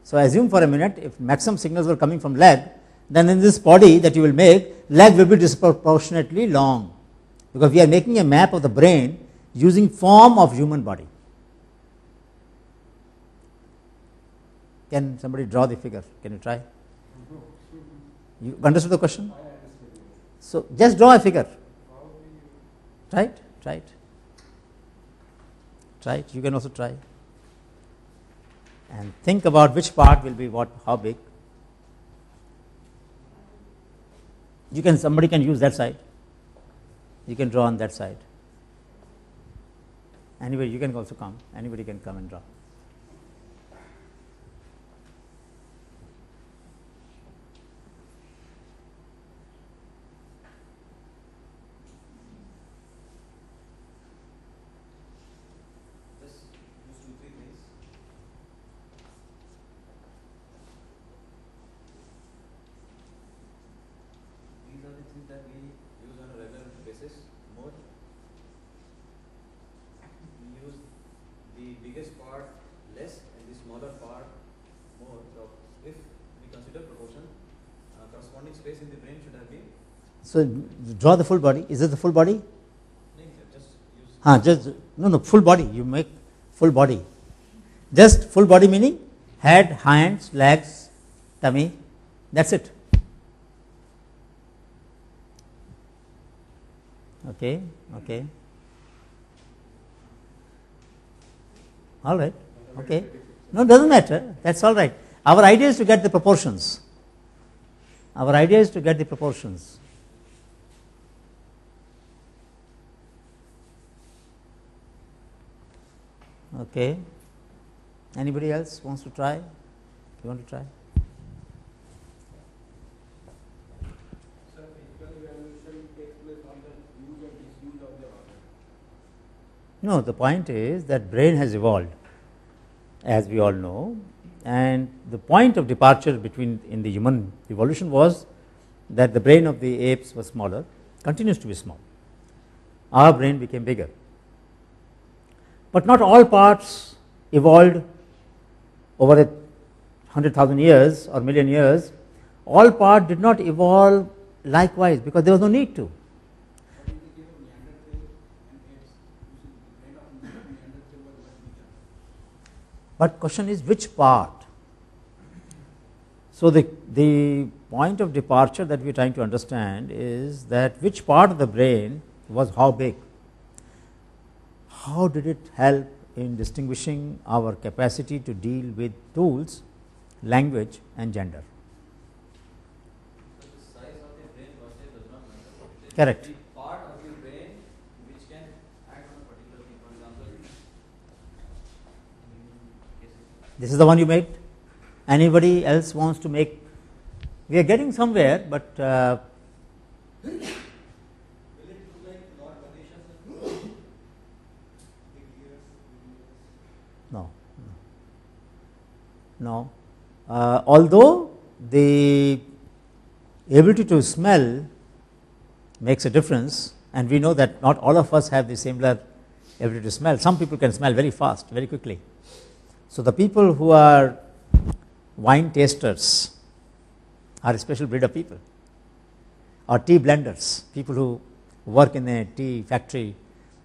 So, assume for a minute if maximum signals were coming from leg, then in this body that you will make, leg will be disproportionately long, because we are making a map of the brain using form of human body. Can somebody draw the figure? Can you try? You understood the question? So, just draw a figure. Try it, try it. Try it, you can also try. And think about which part will be what, how big. You can, somebody can use that side. You can draw on that side. Anyway, you can also come. Anybody can come and draw. That we use on a regular basis more. We use the biggest part less and the smaller part more. So if we consider proportion, corresponding space in the brain should have been. So draw the full body. Is it the full body? No, just use. No, full body. You make full body. Just full body meaning head, hands, legs, tummy. That's it. Okay, okay. All right, okay. No, doesn't matter. That's all right. Our idea is to get the proportions. Our idea is to get the proportions. Okay. Anybody else wants to try? You want to try? No, the point is that brain has evolved, as we all know, and the point of departure between in the human evolution was that the brain of the apes was smaller, continues to be small. Our brain became bigger. But not all parts evolved over 100,000 years or million years. All parts did not evolve likewise because there was no need to. But question is which part? So the point of departure that we are trying to understand is that which part of the brain was how big? How did it help in distinguishing our capacity to deal with tools, language and gender? So the size of the brain does not matter. Correct. The part of the brain which can act on a particular thing, for example. This is the one you made. Anybody else wants to make? We are getting somewhere, but Will it look like Lord Ganesha? no. Although the ability to smell makes a difference, and we know that not all of us have the similar ability to smell. Some people can smell very fast, very quickly. So the people who are wine tasters are a special breed of people, or tea blenders, people who work in a tea factory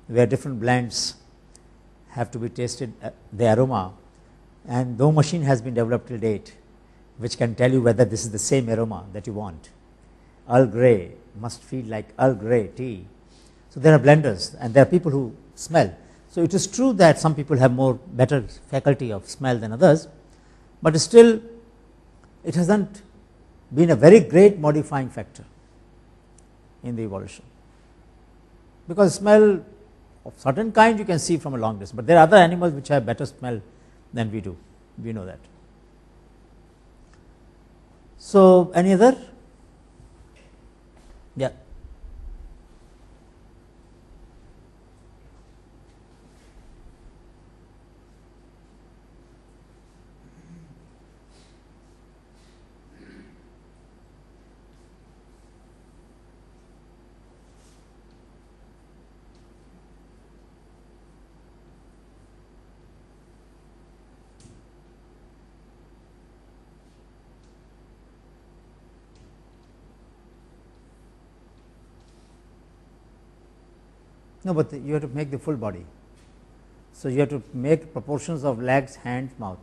where different blends have to be tasted, the aroma, and no machine has been developed till date which can tell you whether this is the same aroma that you want. Earl Grey must feel like Earl Grey tea. So there are blenders and there are people who smell. So it is true that some people have better faculty of smell than others, but still it hasn't been a very great modifying factor in the evolution, because smell of certain kind you can see from a long distance, but there are other animals which have better smell than we do. We know that. So any other? Yeah. No, but you have to make the full body. So, you have to make proportions of legs, hands, mouth.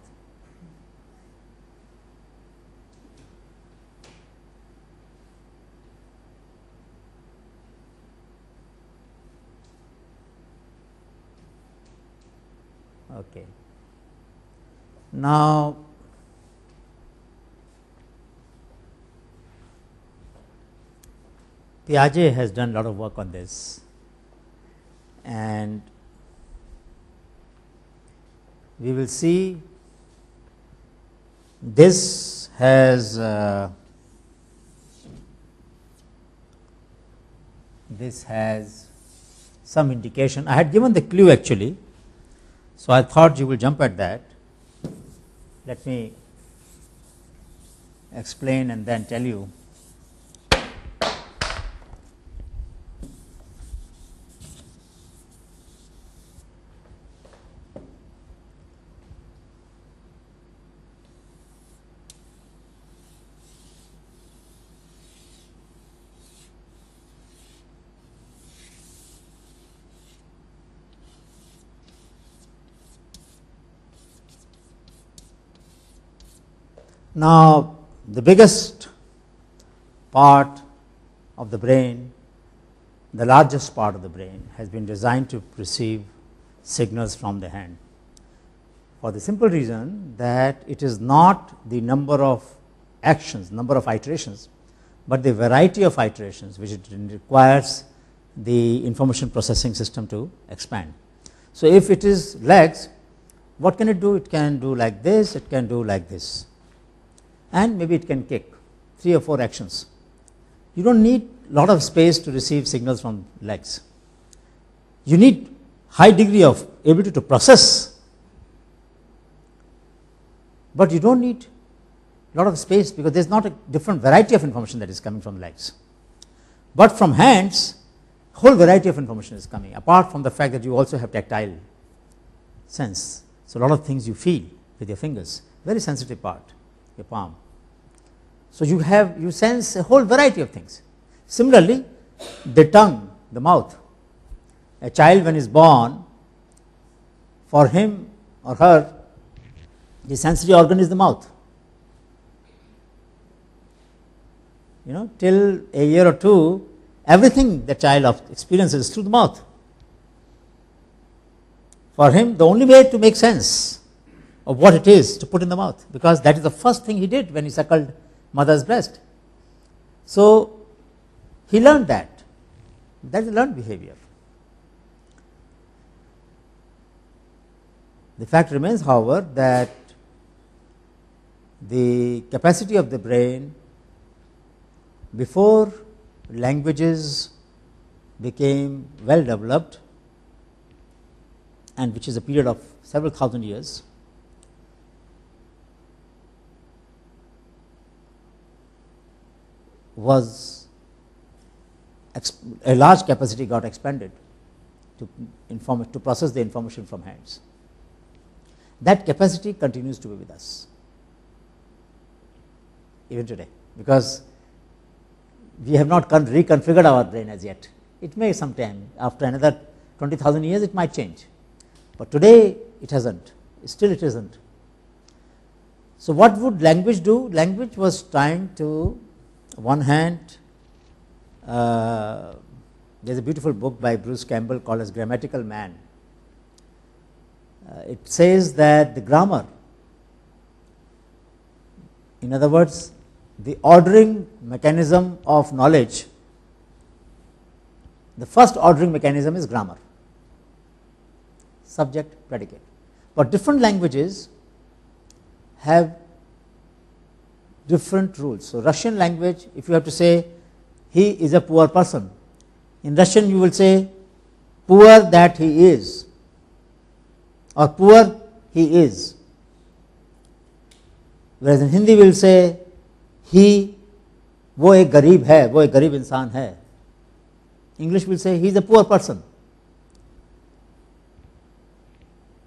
Okay. Now, Piaget has done a lot of work on this, and we will see this has some indication. I had given the clue actually, so I thought you will jump at that. Let me explain and then tell you. Now, the biggest part of the brain, the largest part of the brain has been designed to receive signals from the hand, for the simple reason that it is not the number of actions, number of iterations, but the variety of iterations which it requires the information processing system to expand. So, if it is legs, what can it do? It can do like this, it can do like this, and maybe it can kick 3 or 4 actions. You do not need a lot of space to receive signals from legs. You need high degree of ability to process, but you do not need a lot of space, because there is not a different variety of information that is coming from legs. But from hands, whole variety of information is coming, apart from the fact that you also have tactile sense. So, a lot of things you feel with your fingers, very sensitive part, your palm. So, you sense a whole variety of things. Similarly, the tongue, the mouth, a child when is born, for him or her, the sensory organ is the mouth. Till a year or two, everything the child experiences through the mouth. For him, the only way to make sense of what it is to put in the mouth, because that is the first thing he did when he suckled mother's breast. So, he learned that. That is learned behavior. The fact remains, however, that the capacity of the brain before languages became well developed, and which is a period of several thousand years, was a large capacity got expanded to process the information from hands. That capacity continues to be with us even today, because we have not reconfigured our brain as yet. It may sometime, after another 20,000 years, it might change, but today it hasn't. Still, it isn't. So, what would language do? Language was trying to, one hand, there is a beautiful book by Bruce Campbell called as Grammatical Man. It says that the grammar, in other words, the ordering mechanism of knowledge, the first ordering mechanism is grammar, subject, predicate. But different languages have different rules. So, Russian language, if you have to say he is a poor person, in Russian you will say poor that he is, or poor he is, whereas in Hindi we will say he, वो एक गरीब है, वो एक गरीब इंसान है. English will say he is a poor person.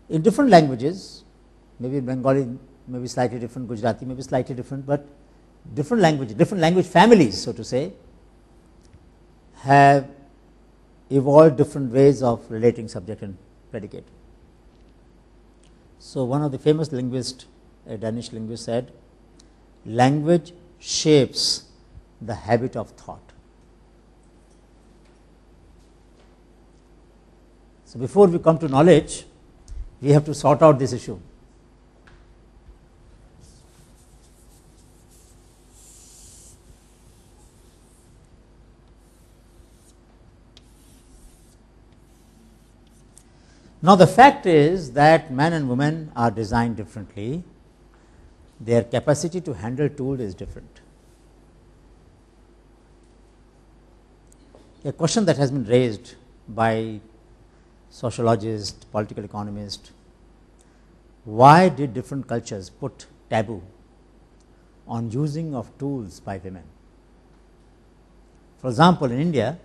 In different languages, maybe Bengali may be slightly different, Gujarati may be slightly different, but different language families, so to say, have evolved different ways of relating subject and predicate. So, one of the famous linguists, a Danish linguist, said, language shapes the habit of thought. So, before we come to knowledge, we have to sort out this issue. Now, the fact is that man and woman are designed differently. Their capacity to handle tool is different. A question that has been raised by sociologists, political economists, why did different cultures put taboo on using of tools by women? For example, in India,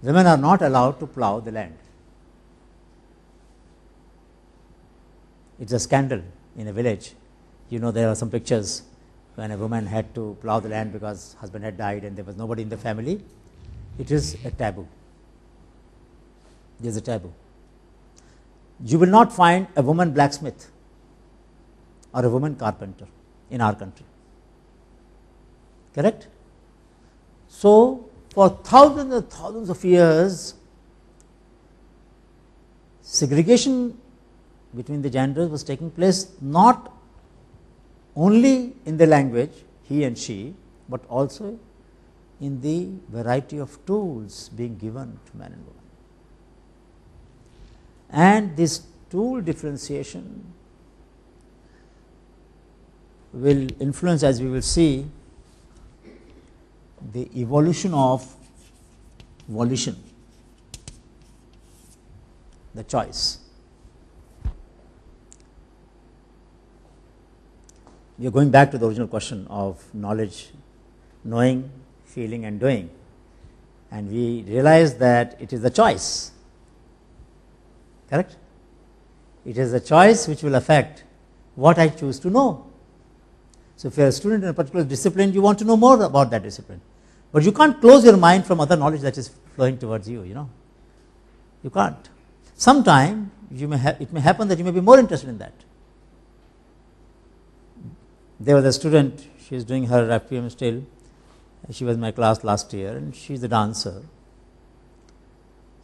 women are not allowed to plow the land. It is a scandal in a village. You know, there are some pictures when a woman had to plow the land because husband had died and there was nobody in the family. It is a taboo. There is a taboo. You will not find a woman blacksmith or a woman carpenter in our country. Correct? So, for thousands and thousands of years, segregation between the genders was taking place not only in the language, he and she, but also in the variety of tools being given to man and woman. And this tool differentiation will influence, as we will see, the evolution of volition, the choice. We are going back to the original question of knowledge, knowing, feeling and doing, and we realize that it is the choice. Correct? It is a choice which will affect what I choose to know. So, if you are a student in a particular discipline, you want to know more about that discipline, but you can't close your mind from other knowledge that is flowing towards you. You can't. Sometime it may happen that you may be more interested in that. There was a student, she is doing her FPM still. She was in my class last year and she is a dancer.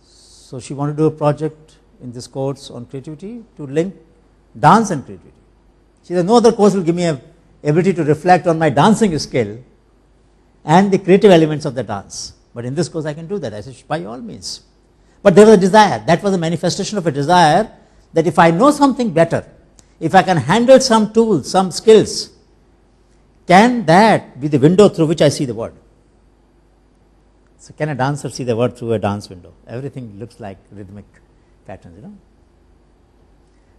So, she wanted to do a project in this course on creativity to link dance and creativity. She said, no other course will give me a ability to reflect on my dancing skill and the creative elements of the dance, but in this course I can do that. I said, by all means. But there was a desire, that was a manifestation of a desire, that if I know something better, if I can handle some tools, some skills, can that be the window through which I see the world? So, can a dancer see the world through a dance window? Everything looks like rhythmic patterns,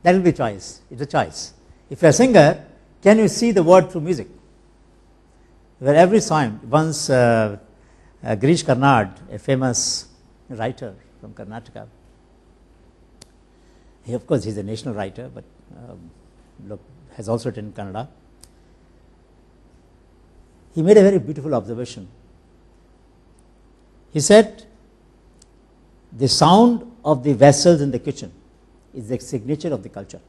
That will be choice. It's a choice. If you are a singer, can you see the world through music? Where every song, once Girish Karnad, a famous writer from Karnataka, he of course he is a national writer, but has also written in Kannada. He made a very beautiful observation. He said, the sound of the vessels in the kitchen is the signature of the culture.